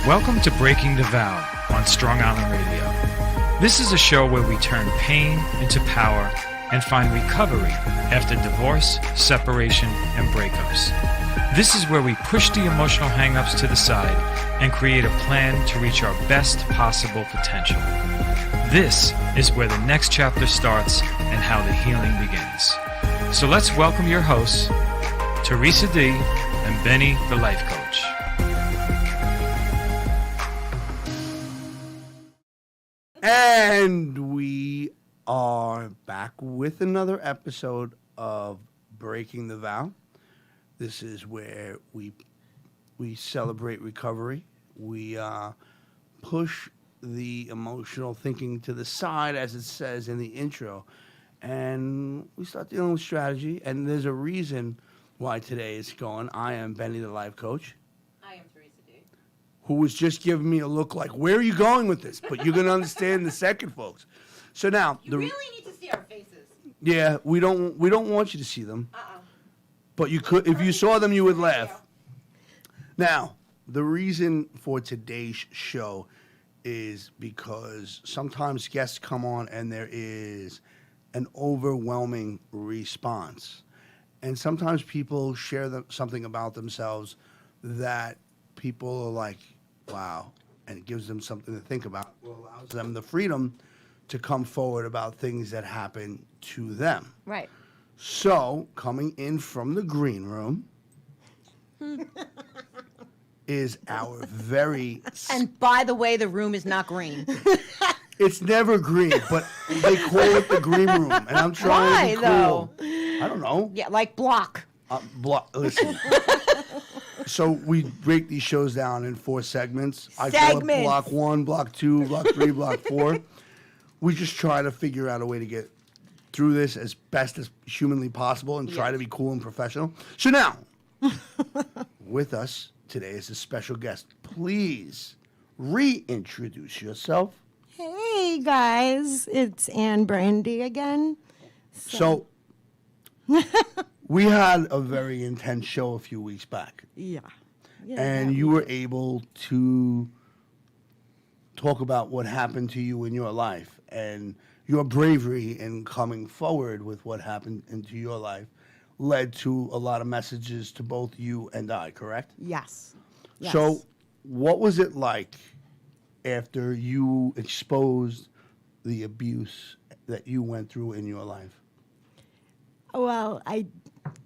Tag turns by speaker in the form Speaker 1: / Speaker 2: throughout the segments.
Speaker 1: Welcome to Breaking the Vow on Strong Island Radio. This is a show where we turn pain into power and find recovery after divorce, separation, and breakups. This is where we push the emotional hang-ups to the side and create a plan to reach our best possible potential. This is where the next chapter starts and how the healing begins. So let's welcome your hosts, Theresa D. and Benny, the Life Coach.
Speaker 2: And we are back with another episode of Breaking the Vow. This is where we celebrate recovery. We push the emotional thinking to the side, as it says in the intro, and we start dealing with strategy. And there's a reason why today is going. I am Benny, the Life Coach.
Speaker 3: I am Theresa D.
Speaker 2: Who was just giving me a look like, where are you going with this? But you're going to understand in a second, folks. So now...
Speaker 3: You really need to see our faces.
Speaker 2: Yeah, we don't want you to see them. But you could, if you saw them, you would laugh. Now, the reason for today's show is because sometimes guests come on and there is an overwhelming response. And sometimes people share something about themselves that people are like, wow, and it gives them something to think about. It allows them the freedom to come forward about things that happen to them.
Speaker 3: Right.
Speaker 2: So, coming in from the green room is our very...
Speaker 3: And by the way, the room is not green.
Speaker 2: It's never green, but they call it the green room. And I'm trying to be cool. I don't know.
Speaker 3: Yeah, like block.
Speaker 2: Listen. So we break these shows down in 4 segments. I call it block 1, block 2, block 3, block 4. We just try to figure out a way to get through this as best as humanly possible and try to be cool and professional. So now, with us today is a special guest. Please reintroduce yourself.
Speaker 4: Hey guys, it's Anne Brandy again.
Speaker 2: So we had a very intense show a few weeks back. And you were able to talk about what happened to you in your life and your bravery in coming forward with what happened into your life led to a lot of messages to both you and I, correct?
Speaker 4: Yes.
Speaker 2: So what was it like after you exposed the abuse that you went through in your life?
Speaker 4: Well, I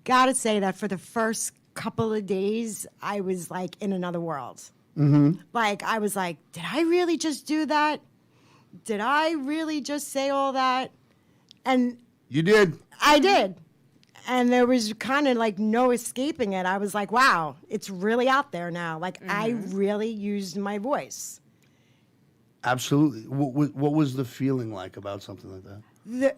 Speaker 4: gotta say that for the first couple of days, I was like in another world. Mm-hmm. Like, I was like, did I really just do that? Did I really just say all that? And
Speaker 2: you did.
Speaker 4: I did. And there was kind of like no escaping it. I was like, wow, it's really out there now. Like, I really used my voice.
Speaker 2: Absolutely. What was the feeling like about something like that?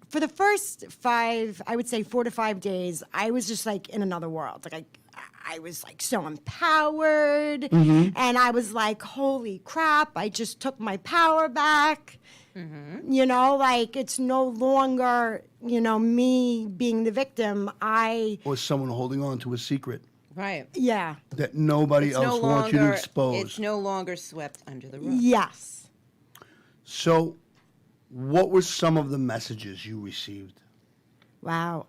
Speaker 4: For the first 5, I would say 4 to 5 days, I was just like in another world. Like I was like so empowered, and I was like, holy crap, I just took my power back. You know, like it's no longer, me being the victim.
Speaker 2: Or someone holding on to a secret.
Speaker 3: Right.
Speaker 4: Yeah.
Speaker 2: That nobody else wants you to expose.
Speaker 3: It's no longer swept under the rug.
Speaker 4: Yes.
Speaker 2: So, what were some of the messages you received?
Speaker 4: Wow.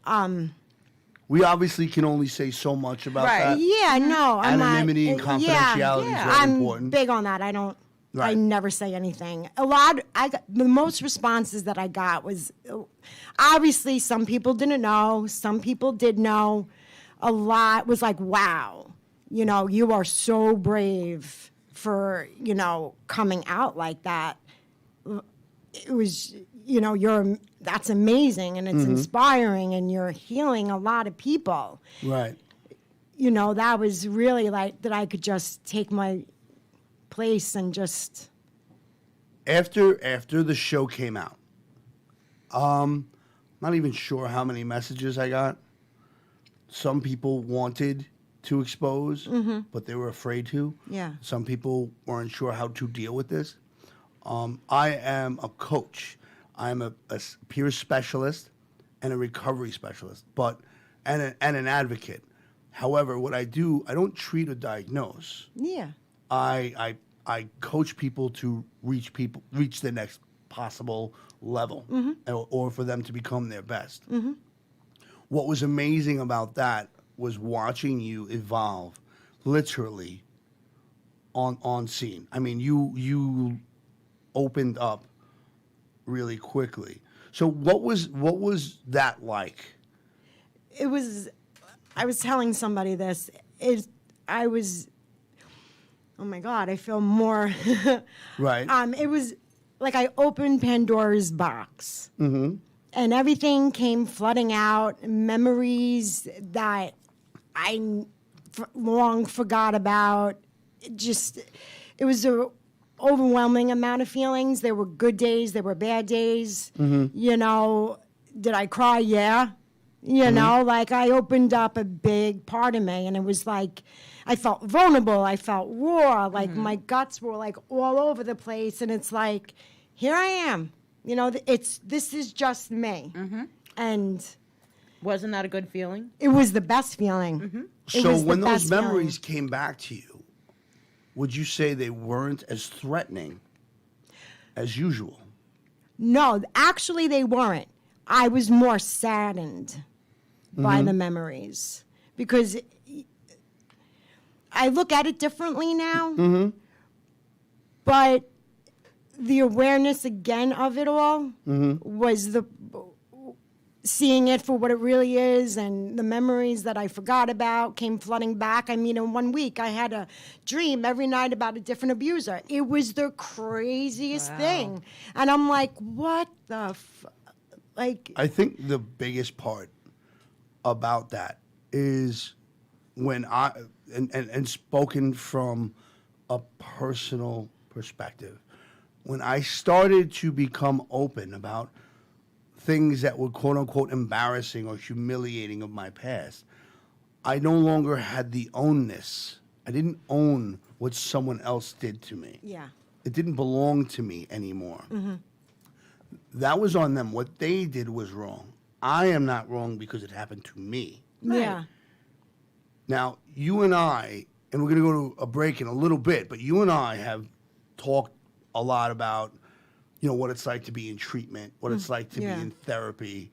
Speaker 2: We obviously can only say so much about that.
Speaker 4: Yeah, no.
Speaker 2: Anonymity and confidentiality is very important.
Speaker 4: I'm big on that. I never say anything. The most responses that I got was, obviously some people didn't know, some people did know. A lot was like, wow, you are so brave for, coming out like that. It was, that's amazing and it's inspiring and you're healing a lot of people.
Speaker 2: Right.
Speaker 4: That was really like that I could just take my place and just.
Speaker 2: After the show came out, not even sure how many messages I got. Some people wanted to expose, but they were afraid to.
Speaker 4: Yeah.
Speaker 2: Some people weren't sure how to deal with this. I am a coach. I'm a peer specialist and a recovery specialist, and an advocate. However, what I do, I don't treat or diagnose.
Speaker 4: Yeah.
Speaker 2: I coach people to reach the next possible level, or for them to become their best. What was amazing about that was watching you evolve, literally, on scene. I mean, you opened up really quickly. So what was that like?
Speaker 4: It was, I was telling somebody this. Oh my God, I feel more.
Speaker 2: Right.
Speaker 4: It was like I opened Pandora's box. And everything came flooding out, memories that I long forgot about. It was a overwhelming amount of feelings. There were good days, there were bad days. You know, did I cry? Yeah. You know, like I opened up a big part of me, and it was like I felt vulnerable. I felt raw. Like my guts were like all over the place, and it's like, here I am. You know, this is just me. And
Speaker 3: Wasn't that a good feeling?
Speaker 4: it was the best feeling. It
Speaker 2: So
Speaker 4: was the
Speaker 2: when those
Speaker 4: best feeling.
Speaker 2: memories came back to you, would you say they weren't as threatening as usual?
Speaker 4: No, actually, they weren't. I was more saddened by the memories because I look at it differently now. But the awareness again of it all was the seeing it for what it really is, and the memories that I forgot about came flooding back. I mean, in 1 week, I had a dream every night about a different abuser. It was the craziest thing. And I'm like, what the like,
Speaker 2: I think the biggest part about that is when and spoken from a personal perspective, when I started to become open about things that were quote unquote embarrassing or humiliating of my past, I no longer had the ownness. I didn't own what someone else did to me.
Speaker 4: yeah.
Speaker 2: It didn't belong to me anymore. That was on them. What they did was wrong. I am not wrong because it happened to me.
Speaker 4: Yeah.
Speaker 2: Now, you and I, and we're going to go to a break in a little bit, but you and I have talked a lot about, you know, what it's like to be in treatment, what it's like to
Speaker 4: Yeah.
Speaker 2: be in therapy,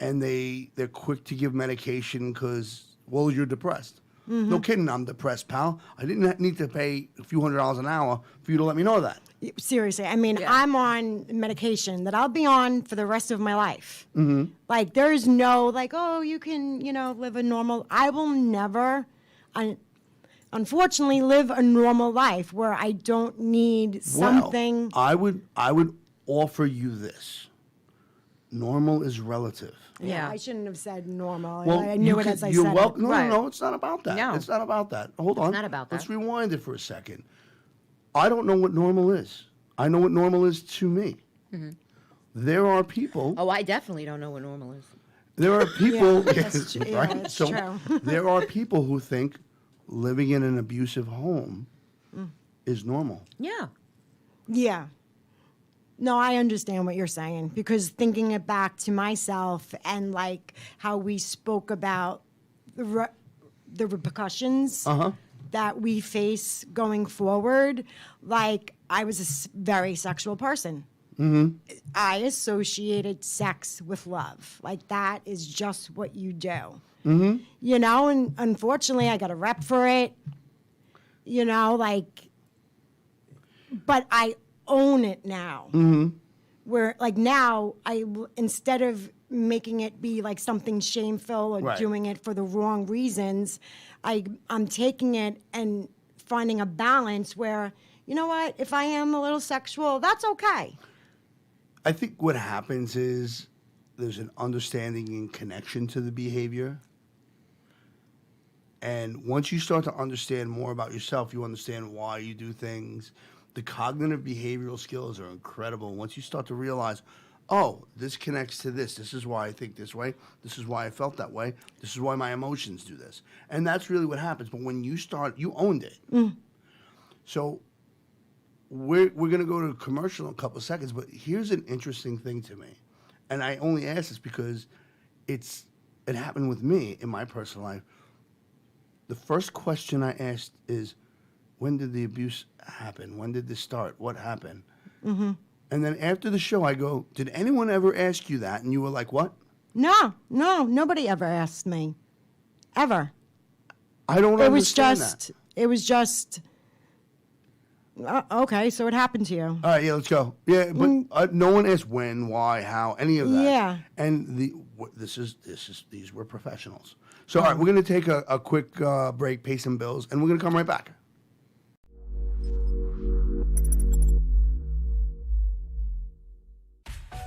Speaker 2: and they're quick to give medication because, well, you're depressed. No kidding, I'm depressed, pal. I didn't need to pay a few $100s an hour for you to let me know that.
Speaker 4: Seriously, I mean,
Speaker 3: Yeah.
Speaker 4: I'm on medication that I'll be on for the rest of my life. Like, there is no, like, oh, you can, you know, live a normal. I will never, unfortunately, live a normal life where I don't need something.
Speaker 2: Well, I would offer you this. Normal is relative.
Speaker 3: Yeah.
Speaker 4: I shouldn't have said normal.
Speaker 2: Well,
Speaker 4: I knew it as I
Speaker 2: you're
Speaker 4: said
Speaker 2: welcome.
Speaker 4: it.
Speaker 2: No,
Speaker 3: Right.
Speaker 2: no, it's not about that.
Speaker 3: No.
Speaker 2: It's not about that. Hold on.
Speaker 3: not about that.
Speaker 2: Let's rewind it for a second. I don't know what normal is. I know what normal is to me. There are people.
Speaker 3: Oh, I definitely don't know what normal is.
Speaker 2: There are people.
Speaker 4: Yeah, that's true. Yeah,
Speaker 2: right?
Speaker 4: that's
Speaker 2: So
Speaker 4: true.
Speaker 2: there are people who think living in an abusive home is normal.
Speaker 3: Yeah.
Speaker 4: Yeah. No, I understand what you're saying because thinking it back to myself and like how we spoke about the repercussions that we face going forward, like I was a very sexual person. I associated sex with love. Like that is just what you do. You know, and unfortunately I got a rep for it. You know, like, but I own it now. Where like now instead of making it be like something shameful or
Speaker 2: Right.
Speaker 4: doing it for the wrong reasons, I'm taking it and finding a balance where, you know what, if I am a little sexual, that's okay.
Speaker 2: I think what happens is there's an understanding and connection to the behavior. And once you start to understand more about yourself, you understand why you do things. The cognitive behavioral skills are incredible. Once you start to realize, oh, this connects to this. This is why I think this way. This is why I felt that way. This is why my emotions do this. And that's really what happens. But when you start, you owned it. So we're going to go to a commercial in a couple of seconds, but here's an interesting thing to me. And I only ask this because it happened with me in my personal life. The first question I asked is, when did the abuse happen? When did this start? What happened? Mm-hmm. And then after the show, I go, did anyone ever ask you that? And you were like, what?
Speaker 4: No, nobody ever asked me. Ever.
Speaker 2: I don't understand that.
Speaker 4: It was just, okay, so it happened to you.
Speaker 2: All right, yeah, let's go. Yeah, but no one asked when, why, how, any of that.
Speaker 4: Yeah.
Speaker 2: And these were professionals. So, all right, we're going to take a quick break, pay some bills, and we're going to come right back.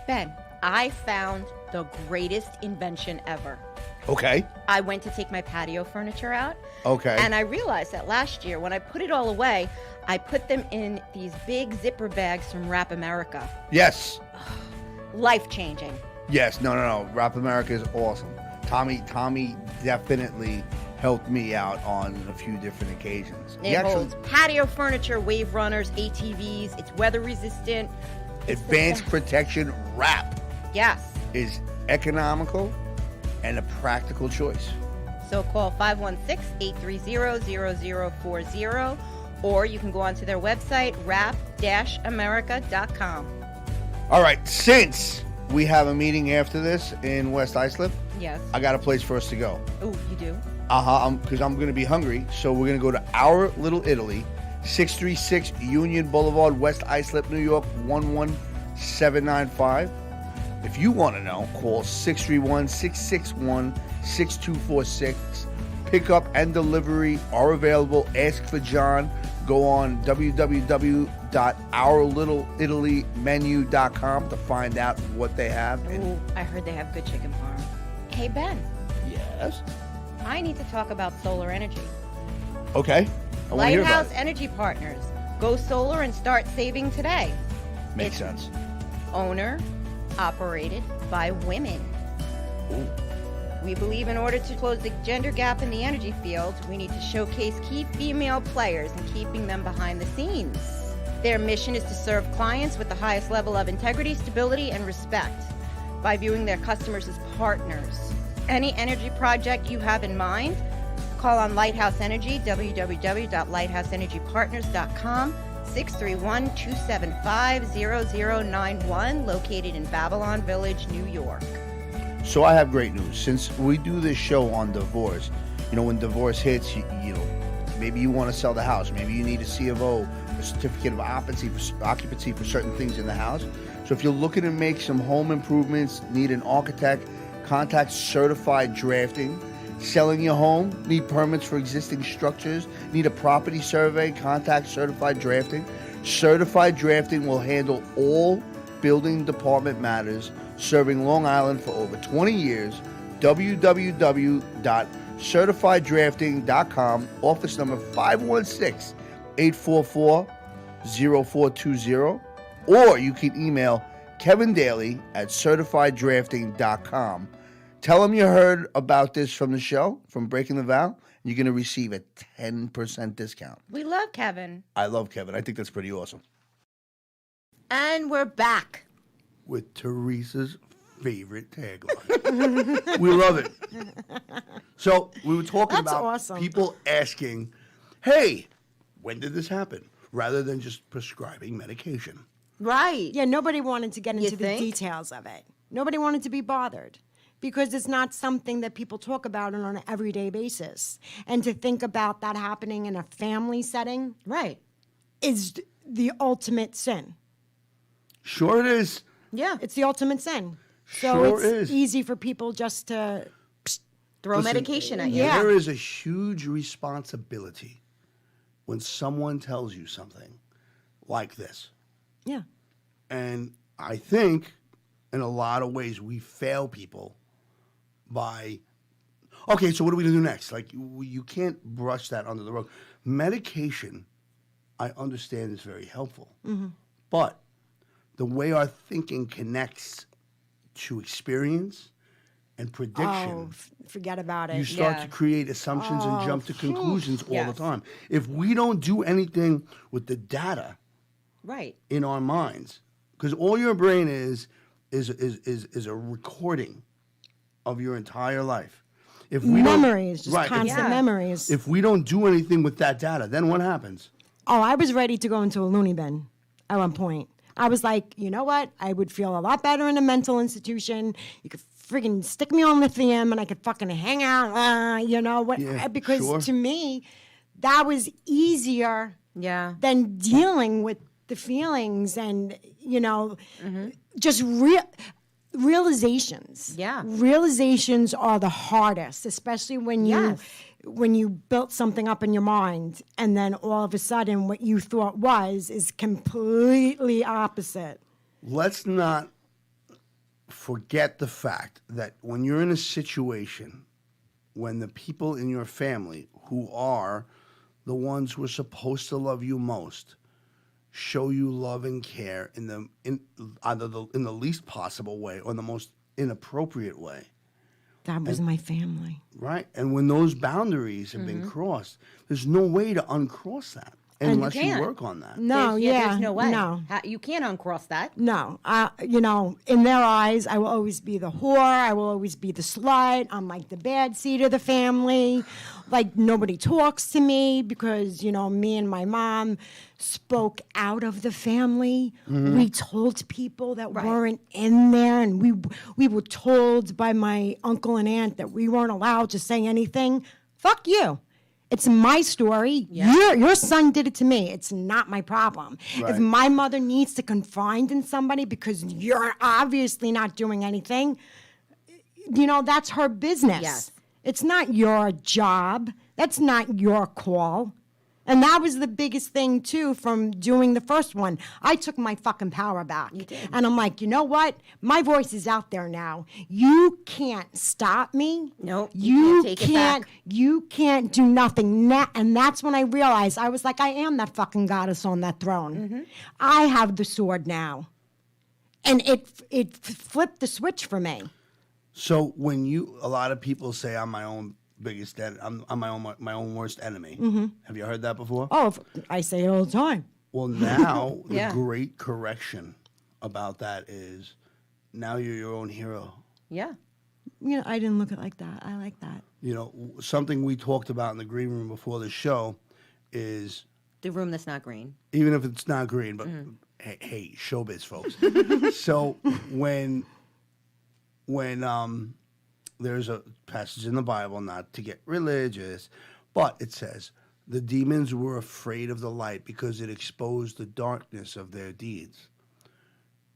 Speaker 3: Ben, I found the greatest invention ever.
Speaker 2: Okay.
Speaker 3: I went to take my patio furniture out.
Speaker 2: Okay.
Speaker 3: And I realized that last year, when I put it all away, I put them in these big zipper bags from Wrap America.
Speaker 2: Yes.
Speaker 3: Life-changing.
Speaker 2: Yes. No. Rap America is awesome. Tommy definitely helped me out on a few different occasions.
Speaker 3: It holds patio furniture, wave runners, ATVs. It's weather resistant.
Speaker 2: Advanced protection wrap.
Speaker 3: Yes.
Speaker 2: Is economical and a practical choice.
Speaker 3: So call 516-830-0040, or you can go onto their website, wrap-america.com.
Speaker 2: All right, since we have a meeting after this in West Islip,
Speaker 3: Yes.
Speaker 2: I got a place for us to go.
Speaker 3: Oh, you do?
Speaker 2: Because I'm going to be hungry, so we're going to go to Our Little Italy, 636 Union Boulevard, West Islip, New York, 11795. If you want to know, call 631-661-6246. Pickup and delivery are available. Ask for John. Go on www.ourlittleItalymenu.com to find out what they have.
Speaker 3: Oh, I heard they have good chicken parm. Hey, Ben,
Speaker 2: Yes.
Speaker 3: I need to talk about solar energy.
Speaker 2: Okay. I want to hear about
Speaker 3: Lighthouse
Speaker 2: it.
Speaker 3: Energy Partners. Go solar and start saving today.
Speaker 2: Makes
Speaker 3: It's
Speaker 2: sense.
Speaker 3: Owner, operated by women.
Speaker 2: Ooh.
Speaker 3: We believe in order to close the gender gap in the energy field, we need to showcase key female players and keeping them behind the scenes. Their mission is to serve clients with the highest level of integrity, stability, and respect by viewing their customers as partners. Any energy project you have in mind, call on Lighthouse Energy, www.lighthouseenergypartners.com, 631-275-0091, located in Babylon Village, New York.
Speaker 2: So I have great news. Since we do this show on divorce, when divorce hits, maybe you want to sell the house. Maybe you need a C of O, a certificate of occupancy for certain things in the house. So if you're looking to make some home improvements, need an architect, contact Certified Drafting. Selling your home, need permits for existing structures, need a property survey, contact Certified Drafting. Certified Drafting will handle all building department matters, serving Long Island for over 20 years. www.certifieddrafting.com, office number 516-844-0420, or you can email Kevin Daly at certifieddrafting.com. Tell them you heard about this from the show, from Breaking the Vow, and you're going to receive a 10% discount.
Speaker 3: We love Kevin.
Speaker 2: I love Kevin. I think that's pretty awesome.
Speaker 3: And we're back.
Speaker 2: With Theresa's favorite tagline. We love it. So we were talking
Speaker 4: That's
Speaker 2: about
Speaker 4: awesome.
Speaker 2: people asking, hey, when did this happen? Rather than just prescribing medication.
Speaker 3: Right.
Speaker 4: Yeah, nobody wanted to get into the
Speaker 3: think?
Speaker 4: details of it. Nobody wanted to be bothered because it's not something that people talk about on an everyday basis. And to think about that happening in a family setting
Speaker 3: Right.
Speaker 4: is the ultimate sin.
Speaker 2: Sure it is.
Speaker 3: Yeah.
Speaker 4: It's the ultimate sin. So
Speaker 2: Sure
Speaker 4: it's
Speaker 2: is.
Speaker 4: easy for people just to,
Speaker 3: Throw
Speaker 2: Listen,
Speaker 3: medication at you.
Speaker 4: Yeah.
Speaker 2: There is a huge responsibility when someone tells you something like this.
Speaker 4: yeah.
Speaker 2: And I think in a lot of ways we fail people by, okay, so what do we do next? Like, you can't brush that under the rug. Medication, I understand, is very helpful. But the way our thinking connects to experience and prediction,
Speaker 4: Oh, forget about it.
Speaker 2: you start
Speaker 3: yeah.
Speaker 2: to create assumptions and jump to conclusions all
Speaker 3: Yes.
Speaker 2: the time. If we don't do anything with the data
Speaker 3: Right.
Speaker 2: in our minds, because all your brain is a recording of your entire life. If we
Speaker 4: Memories, just
Speaker 2: right,
Speaker 4: constant
Speaker 3: Yeah.
Speaker 4: memories.
Speaker 2: if we don't do anything with that data, then what happens?
Speaker 4: Oh, I was ready to go into a loony bin at one point. I was like, you know what? I would feel a lot better in a mental institution. You could friggin' stick me on lithium and I could fucking hang out, because
Speaker 2: sure.
Speaker 4: to me, that was easier than dealing with the feelings and, just realizations.
Speaker 3: Yeah.
Speaker 4: Realizations are the hardest, especially when you built something up in your mind and then all of a sudden what you thought is completely opposite.
Speaker 2: Let's not forget the fact that when you're in a situation when the people in your family who are the ones who are supposed to love you most show you love and care in either in the least possible way or the most inappropriate way.
Speaker 4: That was my family.
Speaker 2: Right. And when those boundaries have been crossed, there's no way to uncross that unless you work on that.
Speaker 4: No,
Speaker 3: there's no way.
Speaker 4: No.
Speaker 3: You can't uncross that.
Speaker 4: No. In their eyes, I will always be the whore. I will always be the slut. I'm like the bad seed of the family. Like nobody talks to me because, me and my mom spoke out of the family.
Speaker 2: Mm-hmm.
Speaker 4: We told people that weren't in there, and we were told by my uncle and aunt that we weren't allowed to say anything. Fuck you. It's my story. Yeah. Your son did it to me. It's not my problem.
Speaker 2: Right.
Speaker 4: If my mother needs to confide in somebody because you're obviously not doing anything, that's her business.
Speaker 3: Yes.
Speaker 4: It's not your job. That's not your call. And that was the biggest thing, too, from doing the first one. I took my fucking power back.
Speaker 3: You did.
Speaker 4: And I'm like, you know what? My voice is out there now. You can't stop me.
Speaker 3: Nope. You can't take it back.
Speaker 4: You can't do nothing. And that's when I realized, I was like, I am that fucking goddess on that throne.
Speaker 3: Mm-hmm.
Speaker 4: I have the sword now. And it flipped the switch for me.
Speaker 2: So when a lot of people say I'm my own biggest I'm my own worst enemy.
Speaker 4: Mm-hmm.
Speaker 2: Have you heard that before?
Speaker 4: Oh, I say it all the time.
Speaker 2: Well, now
Speaker 3: Yeah.
Speaker 2: the great correction about that is now you're your own hero.
Speaker 3: Yeah.
Speaker 4: I didn't look at it like that. I like that.
Speaker 2: Something we talked about in the green room before the show is
Speaker 3: The room that's not green.
Speaker 2: even if it's not green, but hey, showbiz, folks. So when there's a passage in the Bible, not to get religious, but it says the demons were afraid of the light because it exposed the darkness of their deeds.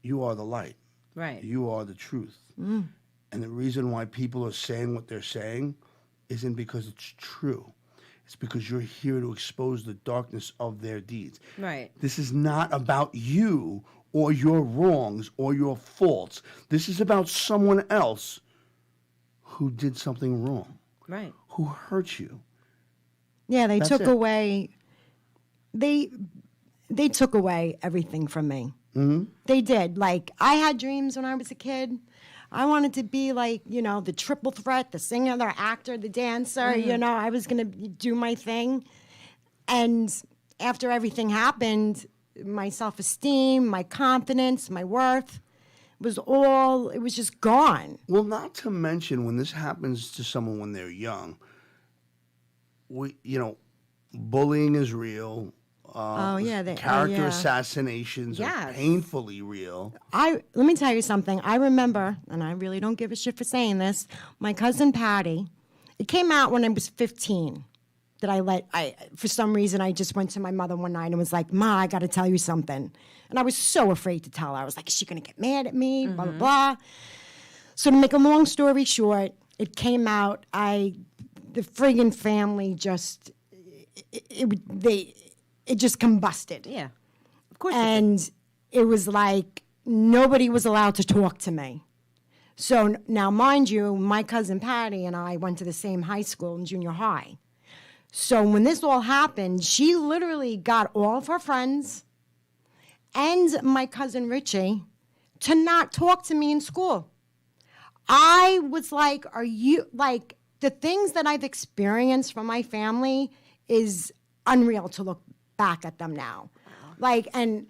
Speaker 2: You are the light.
Speaker 3: Right.
Speaker 2: You are the truth. And the reason why people are saying what they're saying isn't because it's true. It's because you're here to expose the darkness of their deeds.
Speaker 3: Right.
Speaker 2: This is not about you or your wrongs or your faults. This is about someone else who did something wrong.
Speaker 3: Right.
Speaker 2: Who hurt you.
Speaker 4: Yeah, they
Speaker 2: That's
Speaker 4: took
Speaker 2: it.
Speaker 4: away. They took away everything from me.
Speaker 2: Mm-hmm.
Speaker 4: They did. Like I had dreams when I was a kid. I wanted to be like the triple threat, the singer, the actor, the dancer. I was gonna do my thing. And after everything happened, my self-esteem, my confidence, my worth it was just gone.
Speaker 2: Well, not to mention when this happens to someone when they're young, bullying is real. Character assassinations are painfully real.
Speaker 4: Let me tell you something. I remember, and I really don't give a shit for saying this, my cousin Patty, it came out when I was 15. For some reason, I just went to my mother one night and was like, Ma, I got to tell you something. And I was so afraid to tell her. I was like, is she going to get mad at me? Blah, blah, blah. So to make a long story short, it came out. The friggin' family just, it just combusted.
Speaker 3: Yeah. Of course.
Speaker 4: And it was like nobody was allowed to talk to me. So now, mind you, my cousin Patty and I went to the same high school in junior high. So when this all happened, she literally got all of her friends and my cousin Richie to not talk to me in school. I was like, the things that I've experienced from my family is unreal to look back at them now. And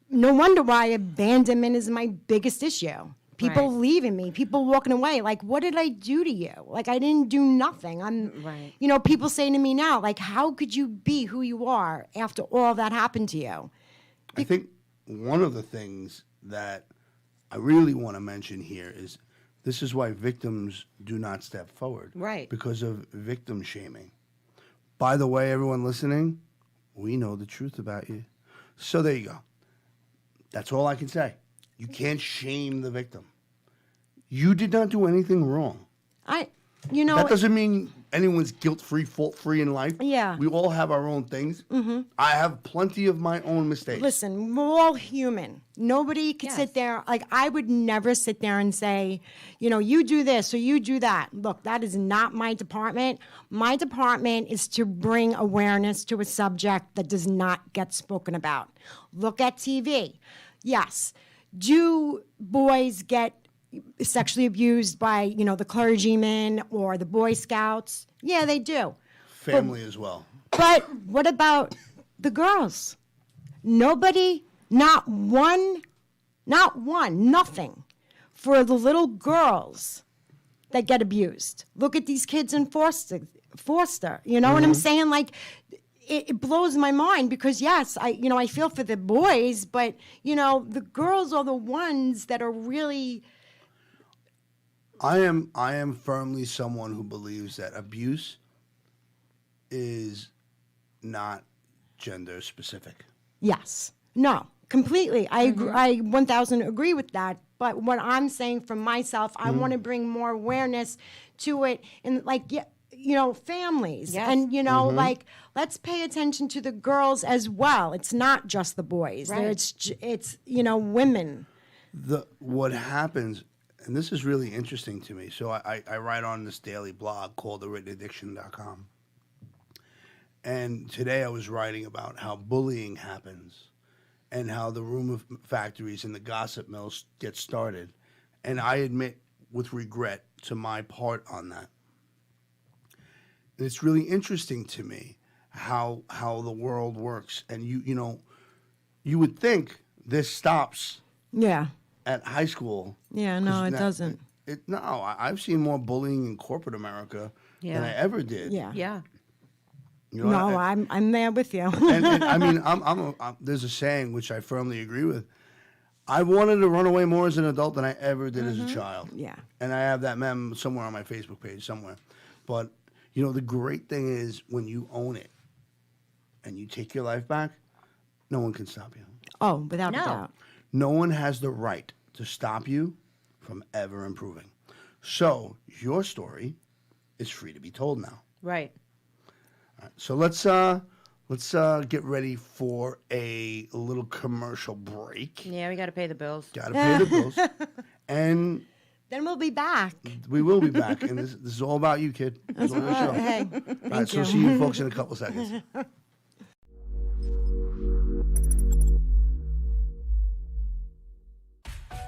Speaker 4: no wonder why abandonment is my biggest issue. People
Speaker 3: Right.
Speaker 4: leaving me, people walking away. Like, what did I do to you? Like, I didn't do nothing.
Speaker 3: Right.
Speaker 4: You know, people saying to me now, like, how could you be who you are after all that happened to you?
Speaker 2: I think one of the things that I really want to mention here is this is why victims do not step forward.
Speaker 3: Right.
Speaker 2: Because of victim shaming. By the way, everyone listening, we know the truth about you. So there you go. That's all I can say. You can't shame the victim. You did not do anything wrong.
Speaker 4: You know,
Speaker 2: That doesn't mean anyone's guilt-free, fault-free in life.
Speaker 4: Yeah.
Speaker 2: We all have our own things. Mm-hmm. I have plenty of my own mistakes.
Speaker 4: listen, we're all human. Nobody could
Speaker 3: Yes.
Speaker 4: sit there. Like, I would never sit there and say, you know, you do this or you do that. Look, that is not my department. My department is to bring awareness to a subject that does not get spoken about. Look at TV. Yes. Do boys get sexually abused by, you know, the clergymen or the Boy Scouts? Yeah, they do.
Speaker 2: Family as well.
Speaker 4: But what about the girls? Nobody, not one, nothing for the little girls that get abused. Look at these kids in Forster. You know what I'm saying? Like, it blows my mind because yes, I feel for the boys, but you know, the girls are the ones that are really.
Speaker 2: I am firmly someone who believes that abuse is not gender specific.
Speaker 4: Yes. No, completely. I agree, I 1,000 agree with that. But what I'm saying for myself, I want to bring more awareness to it in, like, you know, families.
Speaker 3: Yes.
Speaker 4: And, you know, like, let's pay attention to the girls as well. It's not just the boys.
Speaker 3: Right.
Speaker 4: It's you know, women.
Speaker 2: What happens, and this is really interesting to me. So I write on this daily blog called thewrittenaddiction.com. And today I was writing about how bullying happens and how the rumor factories and the gossip mills get started. And I admit with regret to my part on that. And it's really interesting to me how the world works. And you know, you would think this stops
Speaker 4: Yeah.
Speaker 2: at high school.
Speaker 4: Yeah, no,
Speaker 2: 'Cause
Speaker 4: it
Speaker 2: now-
Speaker 4: doesn't.
Speaker 2: I've seen more bullying in corporate America than
Speaker 3: Yeah.
Speaker 2: I ever did.
Speaker 4: Yeah.
Speaker 3: Yeah.
Speaker 2: You know,
Speaker 4: No,
Speaker 2: and-
Speaker 4: I'm there with you.
Speaker 2: and I mean, there's a saying which I firmly agree with. I wanted to run away more as an adult than I ever did as a child.
Speaker 4: Yeah.
Speaker 2: And I have that mem somewhere on my Facebook page somewhere. But, you know, the great thing is when you own it and you take your life back, no one can stop you.
Speaker 4: Oh, without
Speaker 3: No.
Speaker 4: a doubt.
Speaker 2: No one has the right to stop you from ever improving. So your story is free to be told now.
Speaker 3: Right.
Speaker 2: So let's get ready for a little commercial break.
Speaker 3: Yeah, we got to pay the bills.
Speaker 2: Gotta pay the bills, and
Speaker 4: Then we'll be back.
Speaker 2: we will be back. And this is all about you, kid. It's all your show.
Speaker 4: Hey,
Speaker 2: All right, so
Speaker 4: you.
Speaker 2: see you folks in a couple seconds.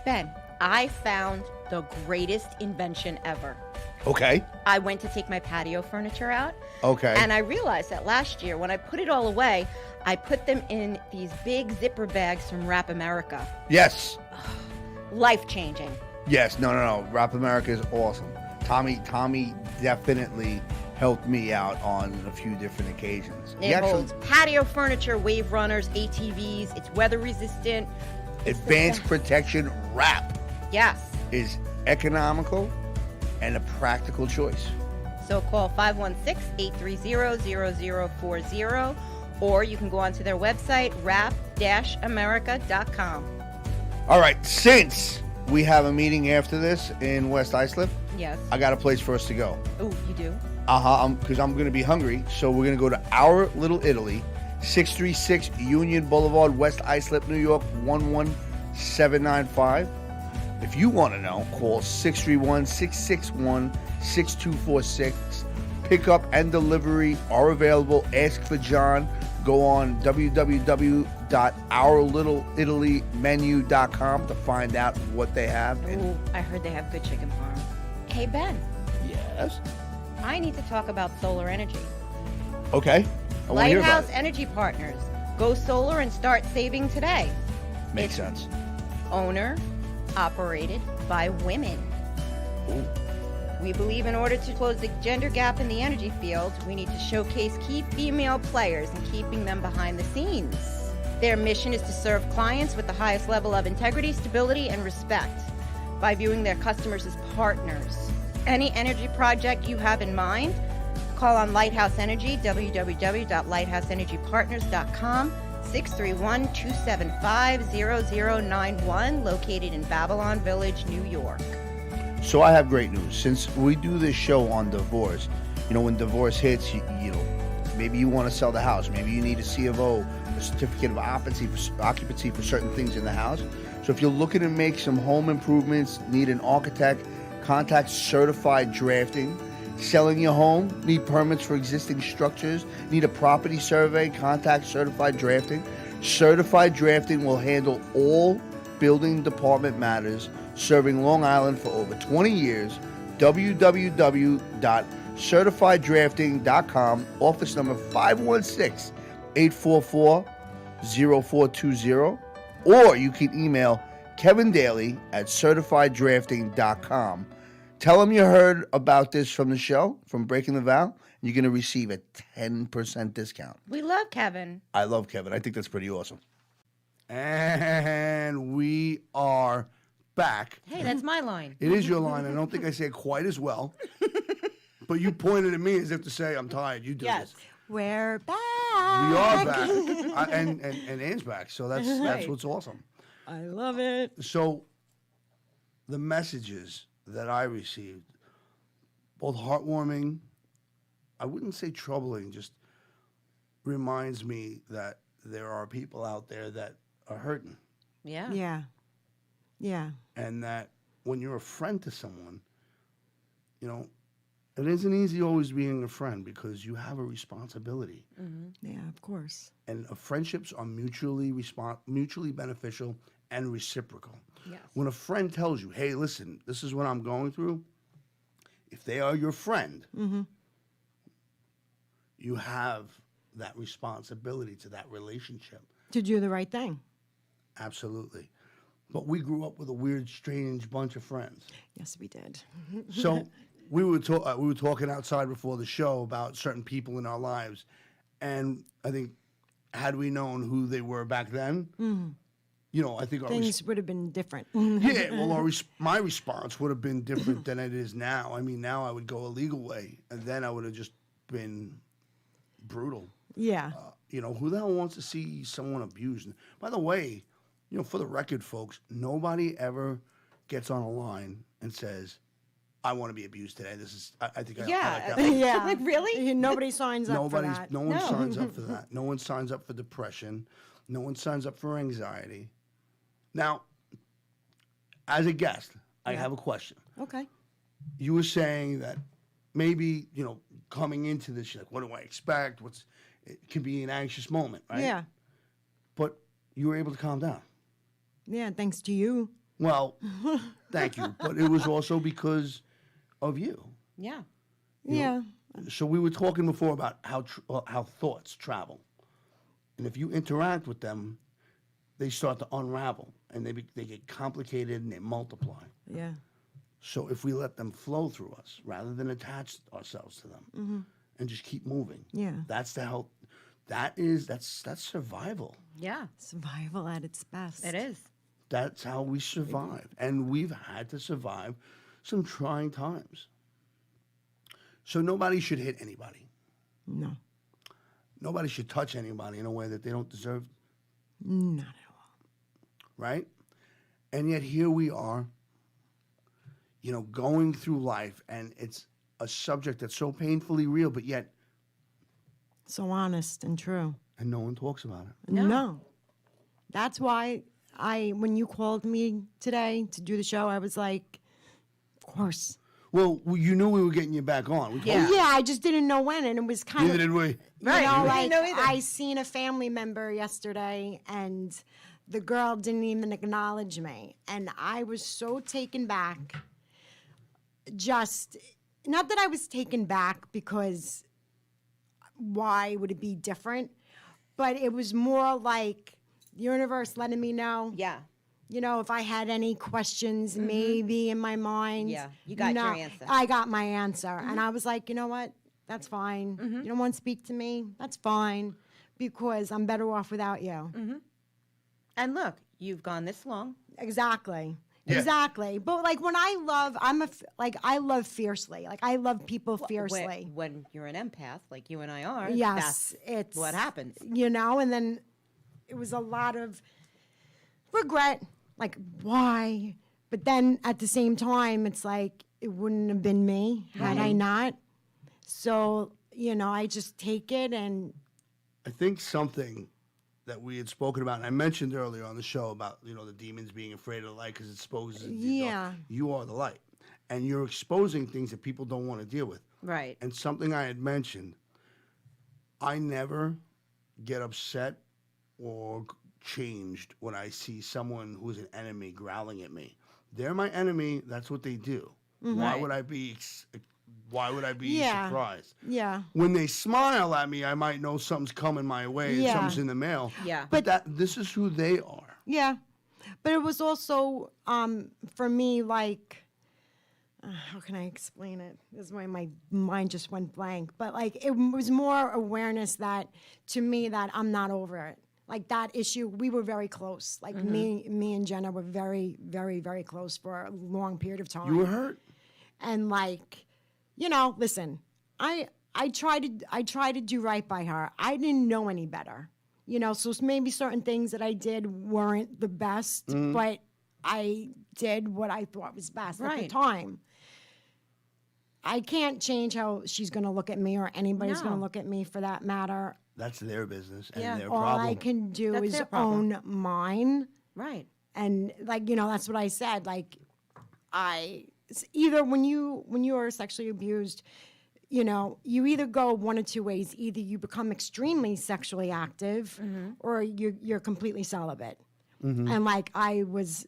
Speaker 3: Ben, I found the greatest invention ever.
Speaker 2: Okay.
Speaker 3: I went to take my patio furniture out.
Speaker 2: Okay.
Speaker 3: And I realized that last year, when I put it all away, I put them in these big zipper bags from Wrap America.
Speaker 2: Yes.
Speaker 3: Life changing.
Speaker 2: Yes. No. Rap America is awesome. Tommy definitely helped me out on a few different occasions. He
Speaker 3: It
Speaker 2: actually-
Speaker 3: holds patio furniture, wave runners, ATVs. It's weather resistant.
Speaker 2: Advanced protection wrap
Speaker 3: Yes.
Speaker 2: is economical and a practical choice.
Speaker 3: So call 516-830-0040, or you can go onto their website, wrap-america.com.
Speaker 2: All right, since we have a meeting after this in West Islip,
Speaker 3: Yes.
Speaker 2: I got a place for us to go.
Speaker 3: Oh, you do?
Speaker 2: Because I'm going to be hungry, so we're going to go to Our Little Italy, 636 Union Boulevard, West Islip, New York, 11795. If you want to know, call 631-661-6246. Pickup and delivery are available. Ask for John. Go on www.ourlittleItalyMenu.com to find out what they have. And
Speaker 3: Oh, I heard they have good chicken parm. Hey, Ben,
Speaker 2: yes.
Speaker 3: I need to talk about solar energy.
Speaker 2: Okay. I want to hear about
Speaker 3: Lighthouse
Speaker 2: it.
Speaker 3: Energy Partners. Go solar and start saving today.
Speaker 2: Makes sense.
Speaker 3: Owner, operated by women. We believe in order to close the gender gap in the energy field, we need to showcase key female players and keeping them behind the scenes. Their mission is to serve clients with the highest level of integrity, stability, and respect by viewing their customers as partners. Any energy project you have in mind, call on Lighthouse Energy, www.lighthouseenergypartners.com, 631-275-0091, located in Babylon Village, New York.
Speaker 2: So I have great news. Since we do this show on divorce, when divorce hits, maybe you want to sell the house. Maybe you need a C of O, a certificate of occupancy for certain things in the house. So if you're looking to make some home improvements, need an architect, contact Certified Drafting. Selling your home, need permits for existing structures, need a property survey, contact Certified Drafting. Certified Drafting will handle all building department matters, serving Long Island for over 20 years. www.certifieddrafting.com, office number 516-844-0420, or you can email Kevin Daly at certifieddrafting.com. Tell them you heard about this from the show, from Breaking the Vow, and you're going to receive a 10% discount.
Speaker 3: We love Kevin.
Speaker 2: I love Kevin. I think that's pretty awesome. And we are back.
Speaker 3: Hey, that's my line.
Speaker 2: It is your line. I don't think I say it quite as well. But you pointed at me as if to say, I'm tired. You do this.
Speaker 4: We're back.
Speaker 2: We are back. And Anne's back. So that's what's awesome.
Speaker 4: I love it.
Speaker 2: So the messages that I received, both heartwarming, I wouldn't say troubling, just reminds me that there are people out there that are hurting.
Speaker 3: Yeah.
Speaker 4: Yeah. Yeah.
Speaker 2: And that when you're a friend to someone, it isn't easy always being a friend because you have a responsibility.
Speaker 4: Mm-hmm. Yeah, of course.
Speaker 2: And friendships are mutually beneficial and reciprocal.
Speaker 3: Yes.
Speaker 2: When a friend tells you, hey, listen, this is what I'm going through, if they are your friend, you have that responsibility to that relationship.
Speaker 4: To do the right thing.
Speaker 2: Absolutely. But we grew up with a weird, strange bunch of friends.
Speaker 4: Yes, we did.
Speaker 2: So we were talking outside before the show about certain people in our lives. And I think, had we known who they were back then, I think
Speaker 4: things would have been different.
Speaker 2: Yeah, well, my response would have been different than it is now. I mean, now I would go a legal way, and then I would have just been brutal.
Speaker 4: Yeah.
Speaker 2: Who the hell wants to see someone abused? And by the way, for the record, folks, nobody ever gets on a line and says, I want to be abused today. This is, I think I like that.
Speaker 4: Yeah.
Speaker 3: Like, really?
Speaker 4: Nobody signs up for that.
Speaker 2: No one signs up for that. No one signs up for depression. No one signs up for anxiety. Now, as a guest, I have a question.
Speaker 4: Okay.
Speaker 2: You were saying that maybe, coming into this, you're like, what do I expect? It can be an anxious moment, right?
Speaker 4: Yeah.
Speaker 2: But you were able to calm down.
Speaker 4: Yeah, thanks to you.
Speaker 2: Well, thank you. But it was also because of you.
Speaker 3: Yeah.
Speaker 2: So we were talking before about how thoughts travel. And if you interact with them, they start to unravel. And they get complicated and they multiply.
Speaker 4: Yeah.
Speaker 2: So if we let them flow through us rather than attach ourselves to them and just keep moving, that's the help. That's survival.
Speaker 3: Yeah.
Speaker 4: Survival at its best.
Speaker 3: It is.
Speaker 2: That's how we survive. And we've had to survive some trying times. So nobody should hit anybody.
Speaker 4: No.
Speaker 2: Nobody should touch anybody in a way that they don't deserve.
Speaker 4: Not at all.
Speaker 2: Right? And yet here we are, going through life, and it's a subject that's so painfully real, but yet.
Speaker 4: So honest and true.
Speaker 2: And no one talks about it.
Speaker 4: No. That's why when you called me today to do the show, I was like, of course.
Speaker 2: Well, you knew we were getting you back on.
Speaker 4: Yeah, I just didn't know when, and it was kind
Speaker 2: Neither did we.
Speaker 3: Right.
Speaker 4: Like,
Speaker 3: didn't know either.
Speaker 4: I seen a family member yesterday, and the girl didn't even acknowledge me, and I was so taken back. Just, not that I was taken back because why would it be different, but it was more like the universe letting me know.
Speaker 3: Yeah.
Speaker 4: You know, if I had any questions maybe in my mind.
Speaker 3: Yeah, you got your answer.
Speaker 4: I got my answer. And I was like, you know what? That's fine. You don't want to speak to me? That's fine. Because I'm better off without you.
Speaker 3: And look, you've gone this long.
Speaker 4: Exactly.
Speaker 2: Yeah.
Speaker 4: Exactly. But like when I love, I love fiercely. Like I love people fiercely.
Speaker 3: When you're an empath, like you and I are,
Speaker 4: Yes.
Speaker 3: that's
Speaker 4: It's
Speaker 3: what happens.
Speaker 4: You know, and then it was a lot of regret. Like, why? But then at the same time, it's like, it wouldn't have been me had I not. So, you know, I just take it and.
Speaker 2: I think something that we had spoken about, and I mentioned earlier on the show about, you know, the demons being afraid of the light because it exposes
Speaker 4: Yeah.
Speaker 2: you are the light. And you're exposing things that people don't want to deal with.
Speaker 3: Right.
Speaker 2: And something I had mentioned, I never get upset or changed when I see someone who's an enemy growling at me. They're my enemy. That's what they do. Why
Speaker 3: Right.
Speaker 2: would I be? Why would I be
Speaker 4: Yeah.
Speaker 2: surprised?
Speaker 4: Yeah.
Speaker 2: When they smile at me, I might know something's coming my way.
Speaker 4: Yeah.
Speaker 2: Something's in the mail.
Speaker 3: Yeah.
Speaker 2: But this is who they are.
Speaker 4: Yeah. But it was also, for me, like, how can I explain it? This is why my mind just went blank. But, like, it was more awareness that, to me, that I'm not over it. Like, that issue, we were very close. Like, me and Jenna were very, very, very close for a long period of time.
Speaker 2: You were hurt.
Speaker 4: And, like, you know, listen, I try to do right by her. I didn't know any better. You know, so maybe certain things that I did weren't the best, but I did what I thought was best at the
Speaker 3: Right.
Speaker 4: time. I can't change how she's going to look at me or anybody's
Speaker 3: No.
Speaker 4: going to look at me for that matter.
Speaker 2: That's their business and
Speaker 3: Yeah.
Speaker 2: their
Speaker 4: All
Speaker 2: problem.
Speaker 4: I can do
Speaker 3: That's
Speaker 4: is
Speaker 3: their problem.
Speaker 4: own mine.
Speaker 3: Right.
Speaker 4: And like, you know, that's what I said. Like, it's either when you are sexually abused, you know, you either go one of two ways. Either you become extremely sexually active, or you're completely celibate. And like I was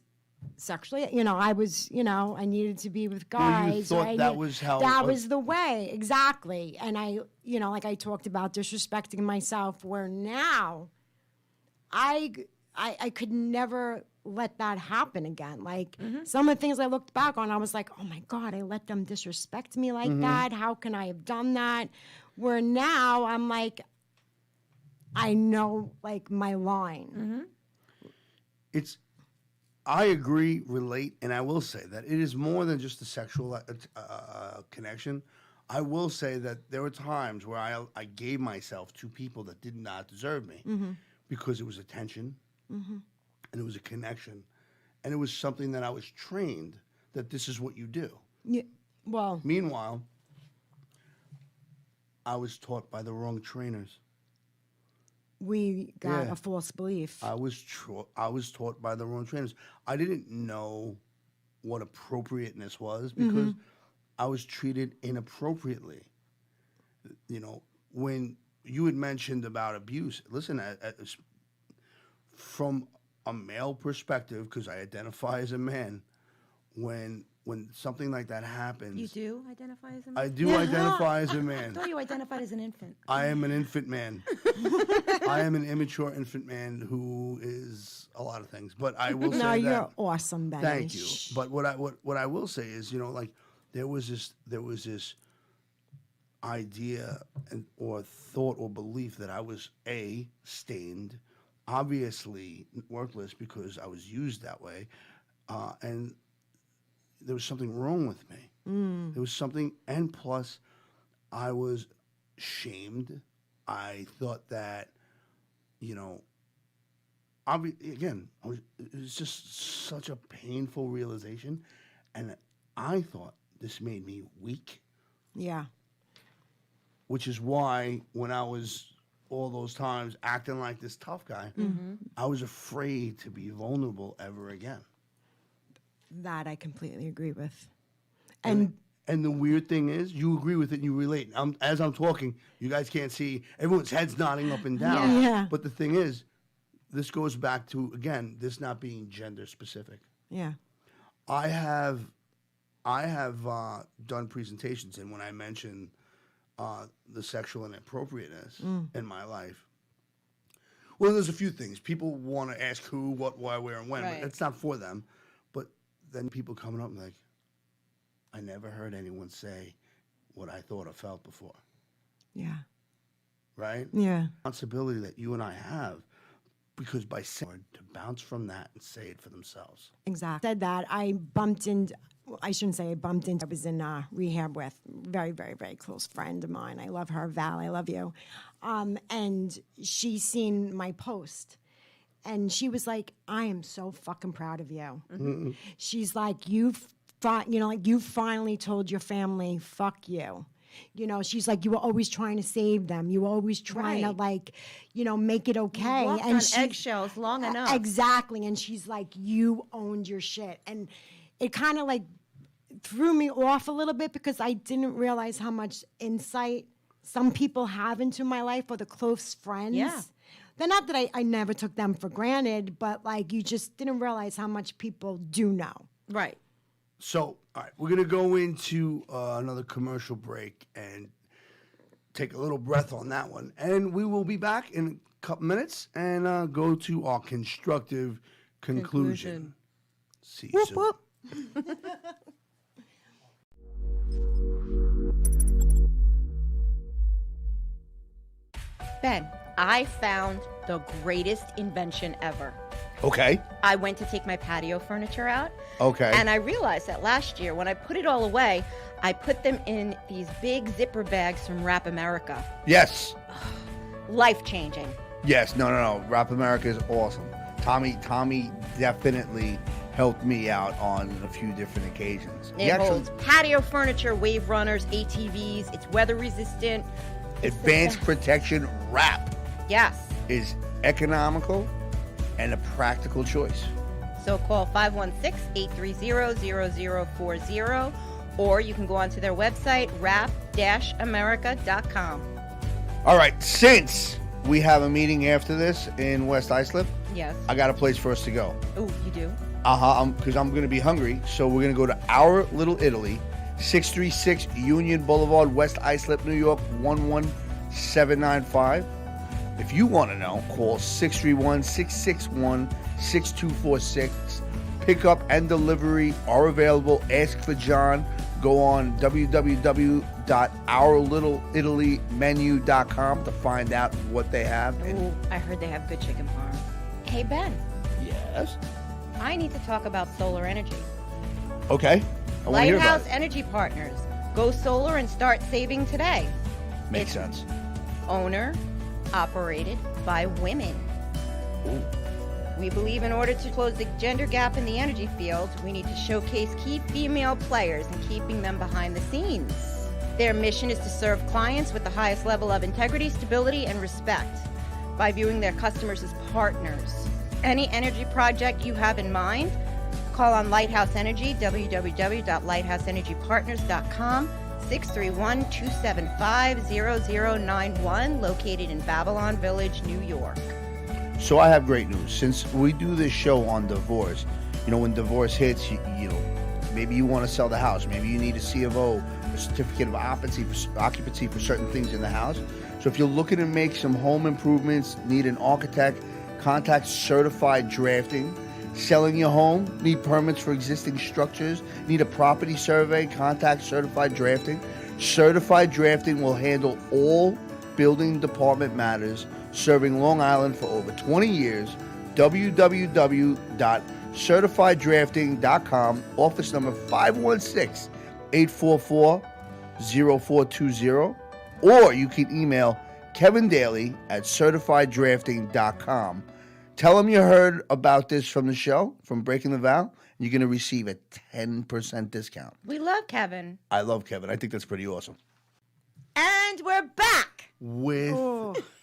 Speaker 4: sexually, you know, I needed to be with guys.
Speaker 2: Well, you thought
Speaker 4: or
Speaker 2: that was how-
Speaker 4: that was the way, exactly. And I, you know, like I talked about disrespecting myself, where now I could never let that happen again. Like some of the things I looked back on, I was like, oh my God, I let them disrespect me like that. How can I have done that? Where now I'm like, I know like my line.
Speaker 2: I agree, relate, and I will say that it is more than just a sexual connection. I will say that there were times where I gave myself to people that did not deserve me because it was attention and it was a connection and it was something that I was trained that this is what you do.
Speaker 4: Yeah, well,
Speaker 2: Meanwhile, I was taught by the wrong trainers.
Speaker 4: we got
Speaker 2: Yeah.
Speaker 4: a false belief.
Speaker 2: I was taught by the wrong trainers. I didn't know what appropriateness was because I was treated inappropriately. You know, when you had mentioned about abuse, listen, from a male perspective, because I identify as a man, when something like that happens,
Speaker 3: You do identify as a man?
Speaker 2: I do identify as a
Speaker 3: I
Speaker 2: man.
Speaker 3: thought you identified as an infant.
Speaker 2: I am an infant man. I am an immature infant man who is a lot of things. But I will say
Speaker 4: no,
Speaker 2: that.
Speaker 4: you're awesome, Benny.
Speaker 2: Thank you. But what I will say is, you know, like there was this idea or thought or belief that I was stained, obviously worthless because I was used that way, and there was something wrong with me. There was something, and plus, I was shamed. I thought that, you know, it was just such a painful realization, and I thought this made me weak,
Speaker 4: Yeah.
Speaker 2: which is why when I was all those times acting like this tough guy, I was afraid to be vulnerable ever again.
Speaker 4: That I completely agree with.
Speaker 2: And the weird thing is, you agree with it and you relate. As I'm talking, you guys can't see, everyone's head's nodding up and down.
Speaker 4: Yeah.
Speaker 2: But the thing is, this goes back to, again, this not being gender specific.
Speaker 4: Yeah.
Speaker 2: I have done presentations, and when I mention the sexual inappropriateness in my life, Well, there's a few things. People want to ask who, what, why, where, and when.
Speaker 3: Right.
Speaker 2: But it's not for them. But then people coming up and like, I never heard anyone say what I thought or felt before.
Speaker 4: Yeah.
Speaker 2: Right?
Speaker 4: Yeah.
Speaker 2: Responsibility that you and I have, because by saying to bounce from that and say it for themselves.
Speaker 4: Exactly. Said that I bumped into. Well, I shouldn't say I bumped into. I was in rehab with a very, very, very close friend of mine. I love her, Val. I love you. And she seen my post, and she was like, "I am so fucking proud of you." Mm-hmm. She's like, "You finally told your family, fuck you." You know, she's like, you were always trying to save them. You were always trying to, like, make it okay.
Speaker 3: You walked
Speaker 4: and
Speaker 3: on eggshells long enough.
Speaker 4: Exactly. And she's like, you owned your shit. And it kind of, like, threw me off a little bit because I didn't realize how much insight some people have into my life, or the close friends.
Speaker 3: Yeah.
Speaker 4: They're not that I never took them for granted, but, like, you just didn't realize how much people do know.
Speaker 3: Right.
Speaker 2: So, all right, we're going to go into another commercial break and take a little breath on that one. And we will be back in a couple minutes and go to our constructive conclusion. See you soon.
Speaker 4: Whoop.
Speaker 3: Ben, I found the greatest invention ever.
Speaker 2: Okay.
Speaker 3: I went to take my patio furniture out.
Speaker 2: Okay.
Speaker 3: And I realized that last year, when I put it all away, I put them in these big zipper bags from Wrap America.
Speaker 2: Yes.
Speaker 3: Life-changing.
Speaker 2: Yes. No. Rap America is awesome. Tommy definitely helped me out on a few different occasions.
Speaker 3: It holds patio furniture, wave runners, ATVs. It's weather-resistant.
Speaker 2: Advanced protection wrap
Speaker 3: Yes.
Speaker 2: is economical and a practical choice.
Speaker 3: So call 516-830-0040, or you can go onto their website, wrap-america.com.
Speaker 2: All right, since we have a meeting after this in West Islip,
Speaker 3: Yes.
Speaker 2: I got a place for us to go.
Speaker 3: Oh, you do?
Speaker 2: Because I'm going to be hungry, so we're going to go to Our Little Italy, 636 Union Boulevard, West Islip, New York, 11795. If you want to know, call 631-661-6246. Pickup and delivery are available. Ask for John. Go on www.ourlittleItalymenu.com to find out what they have.
Speaker 3: Oh, I heard they have good chicken parm. Hey, Ben,
Speaker 2: Yes.
Speaker 3: I need to talk about solar energy.
Speaker 2: Okay. I want to hear about
Speaker 3: Lighthouse
Speaker 2: it.
Speaker 3: Energy Partners. Go solar and start saving today.
Speaker 2: Makes sense.
Speaker 3: Owner, operated by women.
Speaker 2: Ooh.
Speaker 3: We believe in order to close the gender gap in the energy field, we need to showcase key female players and keeping them behind the scenes. Their mission is to serve clients with the highest level of integrity, stability, and respect by viewing their customers as partners. Any energy project you have in mind, call on Lighthouse Energy, www.lighthouseenergypartners.com, 631-275-0091, located in Babylon Village, New York.
Speaker 2: So I have great news. Since we do this show on divorce, when divorce hits, maybe you want to sell the house. Maybe you need a C of O, a certificate of occupancy for certain things in the house. So if you're looking to make some home improvements, need an architect, contact Certified Drafting. Selling your home, need permits for existing structures, need a property survey, contact Certified Drafting. Certified Drafting will handle all building department matters, serving Long Island for over 20 years. www.certifieddrafting.com, office number 516-844-0420, or you can email Kevin Daly at certifieddrafting.com. Tell them you heard about this from the show, from Breaking the Vow, and you're going to receive a 10% discount.
Speaker 3: We love Kevin.
Speaker 2: I love Kevin. I think that's pretty awesome.
Speaker 3: And we're back.
Speaker 2: With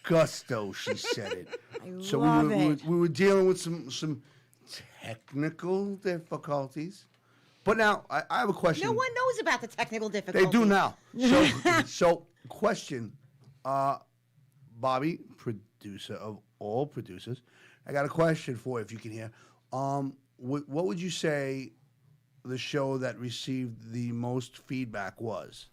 Speaker 2: gusto, she said it.
Speaker 4: I love it.
Speaker 2: We were dealing with some technical difficulties. But now, I have a question.
Speaker 3: No one knows about the technical difficulties.
Speaker 2: They do now. So question. Bobby, producer of all producers, I got a question for you if you can hear. What would you say the show that received the most feedback was?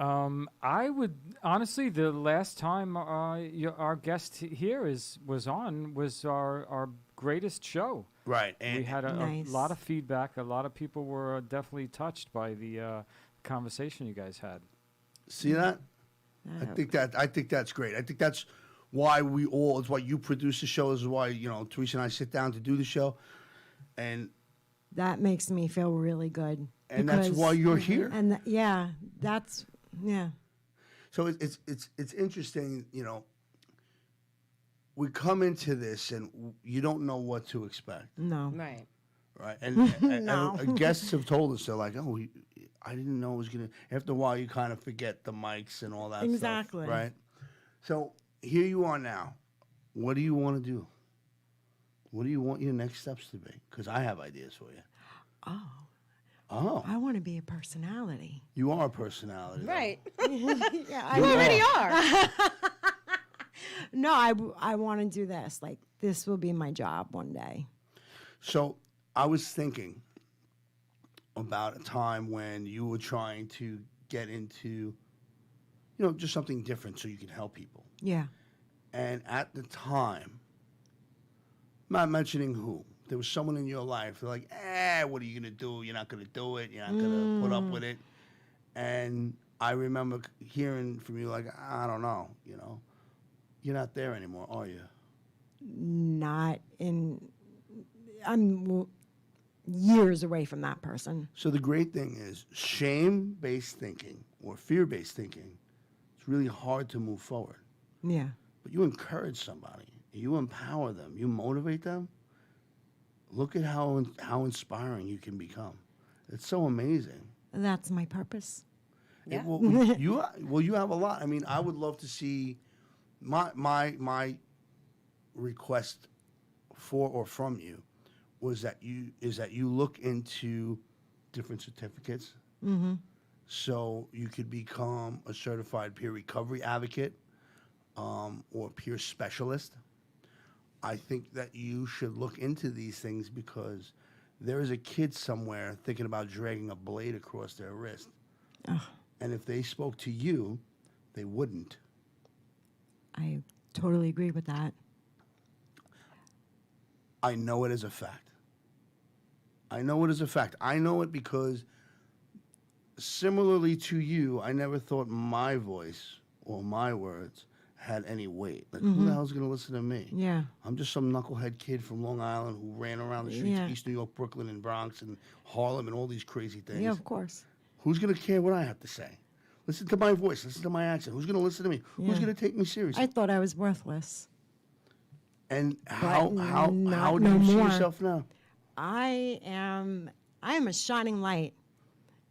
Speaker 1: I would honestly, the last time our guest here was our greatest show.
Speaker 2: Right.
Speaker 1: We
Speaker 2: And
Speaker 1: had a
Speaker 4: Nice.
Speaker 1: lot of feedback. A lot of people were definitely touched by the conversation you guys had.
Speaker 2: see that? I think that's great. I think that's why it's why you produce the show. This is why, Theresa and I sit down to do the show. And
Speaker 4: That makes me feel really good.
Speaker 2: And that's why you're here.
Speaker 4: And that's
Speaker 2: so it's interesting, we come into this and you don't know what to expect.
Speaker 4: no.
Speaker 3: Right.
Speaker 2: Right. And,
Speaker 4: No.
Speaker 2: and guests have told us, they're like, oh, I didn't know it was going to. After a while, you kind of forget the mics and all that
Speaker 4: Exactly.
Speaker 2: stuff. Right. So here you are now. What do you want to do? What do you want your next steps to be? Because I have ideas for you. Oh,
Speaker 4: I want to be a personality.
Speaker 2: you are a personality. though.
Speaker 3: Right.
Speaker 4: Yeah,
Speaker 3: You already are.
Speaker 4: No, I want to do this. Like, this will be my job one day.
Speaker 2: So I was thinking about a time when you were trying to get into, just something different so you can help people.
Speaker 4: Yeah.
Speaker 2: And at the time, not mentioning who, there was someone in your life, they're like, what are you going to do? You're not going to do it. You're not going to put up with it. And I remember hearing from you, like, I don't know, You're not there anymore, are you?
Speaker 4: I'm years away from that person.
Speaker 2: So the great thing is shame-based thinking or fear-based thinking, it's really hard to move forward.
Speaker 4: Yeah.
Speaker 2: But you encourage somebody, you empower them, you motivate them. Look at how inspiring you can become. It's so amazing.
Speaker 4: That's my purpose.
Speaker 3: Yeah.
Speaker 2: You have a lot. I mean, I would love to see my request for or from you is that you look into different certificates.
Speaker 4: Mm-hmm.
Speaker 2: So you could become a certified peer recovery advocate or peer specialist. I think that you should look into these things because there is a kid somewhere thinking about dragging a blade across their wrist.
Speaker 4: Ugh.
Speaker 2: And if they spoke to you, they wouldn't.
Speaker 4: I totally agree with that.
Speaker 2: I know it as a fact. I know it as a fact. I know it because similarly to you, I never thought my voice or my words had any weight. Like, who the hell's going to listen to me?
Speaker 4: Yeah.
Speaker 2: I'm just some knucklehead kid from Long Island who ran around the streets
Speaker 4: Yeah.
Speaker 2: of East New York, Brooklyn, and Bronx, and Harlem, and all these crazy things.
Speaker 4: Yeah, of course.
Speaker 2: Who's going to care what I have to say? Listen to my voice. Listen to my accent. Who's going to listen to me? Who's
Speaker 4: Yeah.
Speaker 2: going to take me seriously?
Speaker 4: I thought I was worthless.
Speaker 2: And how
Speaker 4: not
Speaker 2: do you
Speaker 4: no
Speaker 2: see
Speaker 4: more.
Speaker 2: yourself now?
Speaker 4: I am a shining light.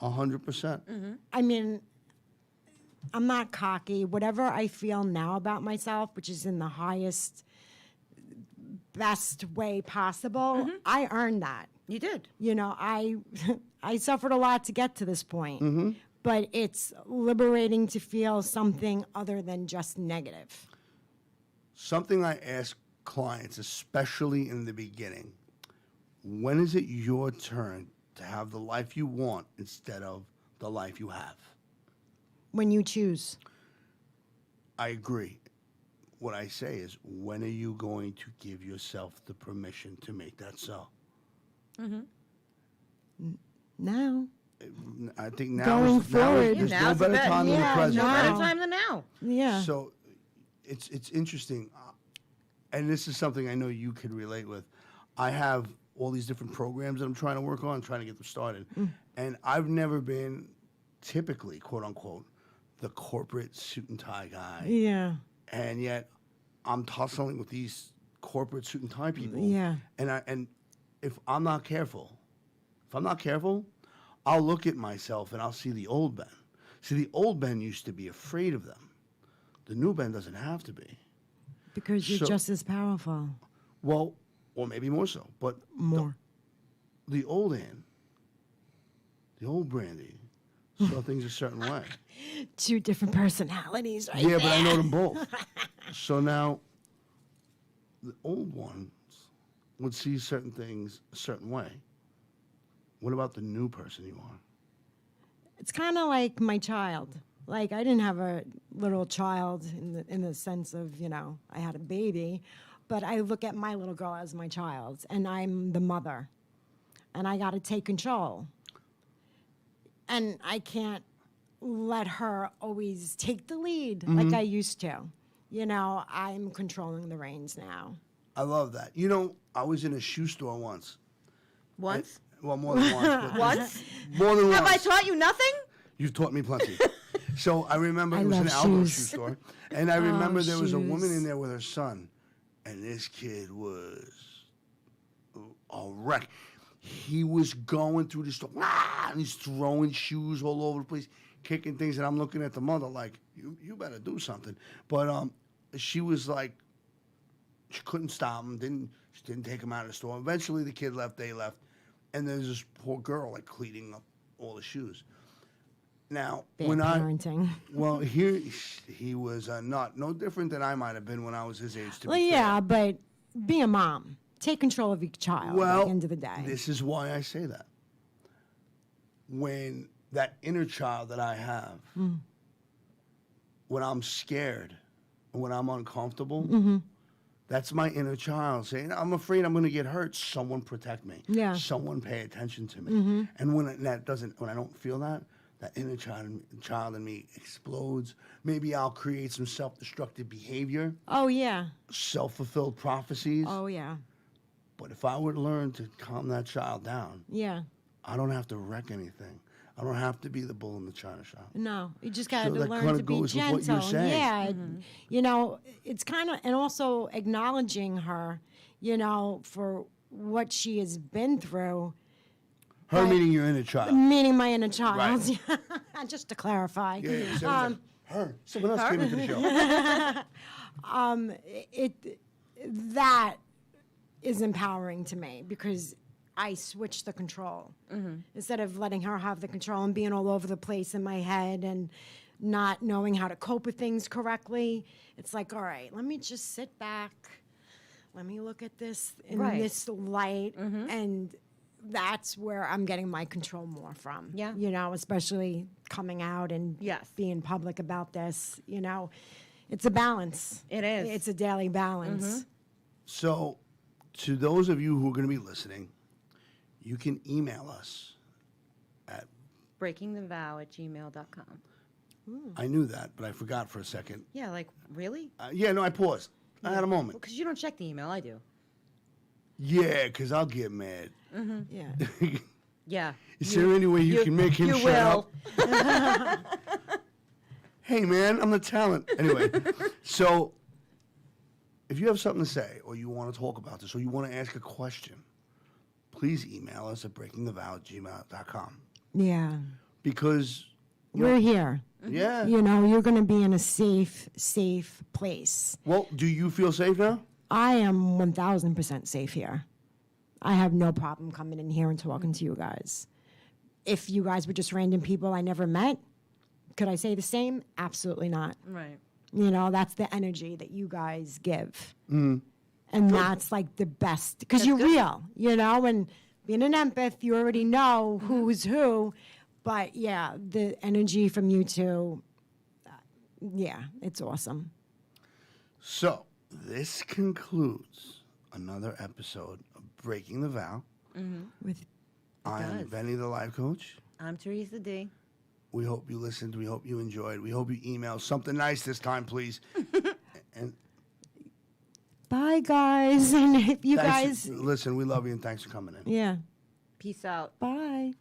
Speaker 2: 100%.
Speaker 4: I mean, I'm not cocky. Whatever I feel now about myself, which is in the highest, best way possible, I earned that.
Speaker 3: You did.
Speaker 4: I suffered a lot to get to this point. But it's liberating to feel something other than just negative.
Speaker 2: Something I ask clients, especially in the beginning, when is it your turn to have the life you want instead of the life you have?
Speaker 4: When you choose.
Speaker 2: I agree. What I say is, when are you going to give yourself the permission to make that so?
Speaker 4: Now.
Speaker 2: I think now
Speaker 4: Going
Speaker 2: is now
Speaker 4: forward.
Speaker 2: there's
Speaker 3: Yeah,
Speaker 2: no
Speaker 3: now's the
Speaker 2: better
Speaker 3: bet.
Speaker 2: time than the
Speaker 4: Yeah,
Speaker 2: present.
Speaker 3: No
Speaker 4: now.
Speaker 3: better
Speaker 2: right?
Speaker 3: time than now.
Speaker 4: Yeah.
Speaker 2: So it's interesting, and this is something I know you could relate with. I have all these different programs that I'm trying to work on, trying to get them started, and I've never been typically, quote unquote, the corporate suit and tie guy,
Speaker 4: Yeah.
Speaker 2: and yet I'm tussling with these corporate suit and tie people.
Speaker 4: Yeah.
Speaker 2: And if I'm not careful, I'll look at myself and I'll see the old Ben. See, the old Ben used to be afraid of them. The new Ben doesn't have to be.
Speaker 4: Because you're
Speaker 2: So-
Speaker 4: just as powerful.
Speaker 2: Well, or maybe more so. But
Speaker 4: More.
Speaker 2: the old Anne, the old Brandy, saw things a certain way.
Speaker 4: Two different personalities, right?
Speaker 2: Yeah, but I know them both. So now, the old ones would see certain things a certain way. What about the new person you are?
Speaker 4: It's kind of like my child. Like, I didn't have a little child in the sense of, I had a baby, but I look at my little girl as my child, and I'm the mother, and I got to take control. And I can't let her always take the lead like I used to. I'm controlling the reins now.
Speaker 2: I love that. I was in a shoe store once.
Speaker 3: Once?
Speaker 2: Well, more than once. But
Speaker 3: Once?
Speaker 2: More than once.
Speaker 3: Have I taught you nothing?
Speaker 2: You've taught me plenty. So I remember
Speaker 4: I
Speaker 2: it was an
Speaker 4: love
Speaker 2: outdoor
Speaker 4: shoes.
Speaker 2: shoe store. And I remember there was a woman
Speaker 4: shoes.
Speaker 2: in there with her son. And this kid was a wreck. He was going through the store, and he's throwing shoes all over the place, kicking things. And I'm looking at the mother like, you better do something. But she was like, she couldn't stop him. She didn't take him out of the store. Eventually, the kid left. They left. And there's this poor girl like cleaning up all the shoes. Now,
Speaker 4: Bad
Speaker 2: when
Speaker 4: parenting.
Speaker 2: well, here he was no different than I might have been when I was his age. To
Speaker 4: Well,
Speaker 2: be
Speaker 4: yeah,
Speaker 2: fair.
Speaker 4: but be a mom. Take control of your child
Speaker 2: Well,
Speaker 4: at the end of the day.
Speaker 2: this is why I say that. When that inner child that I have, when I'm scared, when I'm uncomfortable, that's my inner child saying, I'm afraid I'm going to get hurt. Someone protect me.
Speaker 4: Yeah.
Speaker 2: Someone pay attention to me. And when I don't feel that inner child in me explodes. Maybe I'll create some self-destructive behavior,
Speaker 4: Oh, yeah.
Speaker 2: self-fulfilled prophecies.
Speaker 4: Oh, yeah.
Speaker 2: But if I would learn to calm that child down,
Speaker 4: Yeah.
Speaker 2: I don't have to wreck anything. I don't have to be the bull in the china shop.
Speaker 4: No, you just got
Speaker 2: So
Speaker 4: to
Speaker 2: that
Speaker 4: learn
Speaker 2: kinda
Speaker 4: to be
Speaker 2: goes with what you're
Speaker 4: gentle.
Speaker 2: saying.
Speaker 4: Yeah, it's kind of, and also acknowledging her, for what she has been through,
Speaker 2: Her
Speaker 4: Right.
Speaker 2: meaning your inner child.
Speaker 4: meaning my inner child.
Speaker 2: Right.
Speaker 4: Just to clarify.
Speaker 2: Yeah, yeah. Her. Someone else came into the show.
Speaker 4: That is empowering to me because I switch the control. Instead of letting her have the control and being all over the place in my head and not knowing how to cope with things correctly, it's like, all right, let me just sit back. Let me look at this in
Speaker 3: Right.
Speaker 4: this light. And that's where I'm getting my control more from.
Speaker 3: Yeah.
Speaker 4: Especially coming out and
Speaker 3: Yes.
Speaker 4: being public about this. It's a balance.
Speaker 3: It is.
Speaker 4: It's a daily balance.
Speaker 2: So, to those of you who are going to be listening, you can email us at,
Speaker 3: breakingthevow@gmail.com.
Speaker 2: I knew that, but I forgot for a second.
Speaker 3: Yeah, like, really?
Speaker 2: Yeah, no, I paused. I had a moment.
Speaker 3: Because you don't check the email, I do.
Speaker 2: Yeah, because I'll get mad.
Speaker 4: Yeah.
Speaker 3: Yeah.
Speaker 2: Is there any way you can make him
Speaker 3: You
Speaker 2: shut
Speaker 3: will.
Speaker 2: up? Hey, man, I'm the talent. Anyway, so if you have something to say or you want to talk about this or you want to ask a question, please email us at breakingthevow@gmail.com.
Speaker 4: Yeah.
Speaker 2: Because,
Speaker 4: We're here.
Speaker 2: yeah.
Speaker 4: You're going to be in a safe place.
Speaker 2: Well, do you feel safe now?
Speaker 4: I am 1,000% safe here. I have no problem coming in here and talking to you guys. If you guys were just random people I never met, could I say the same? Absolutely not.
Speaker 3: Right.
Speaker 4: That's the energy that you guys give. And that's like the best because you're real, and being an empath, you already know who's who. But yeah, the energy from you two, it's awesome.
Speaker 2: So, this concludes another episode of Breaking the Vow.
Speaker 4: With
Speaker 2: I'm
Speaker 3: does.
Speaker 2: Benny, the life coach.
Speaker 3: I'm Theresa D.
Speaker 2: We hope you listened. We hope you enjoyed. We hope you emailed something nice this time, please. And
Speaker 4: bye, guys. And if you
Speaker 2: thanks
Speaker 4: guys,
Speaker 2: listen, we love you and thanks for coming in.
Speaker 4: yeah,
Speaker 3: Peace out.
Speaker 4: bye.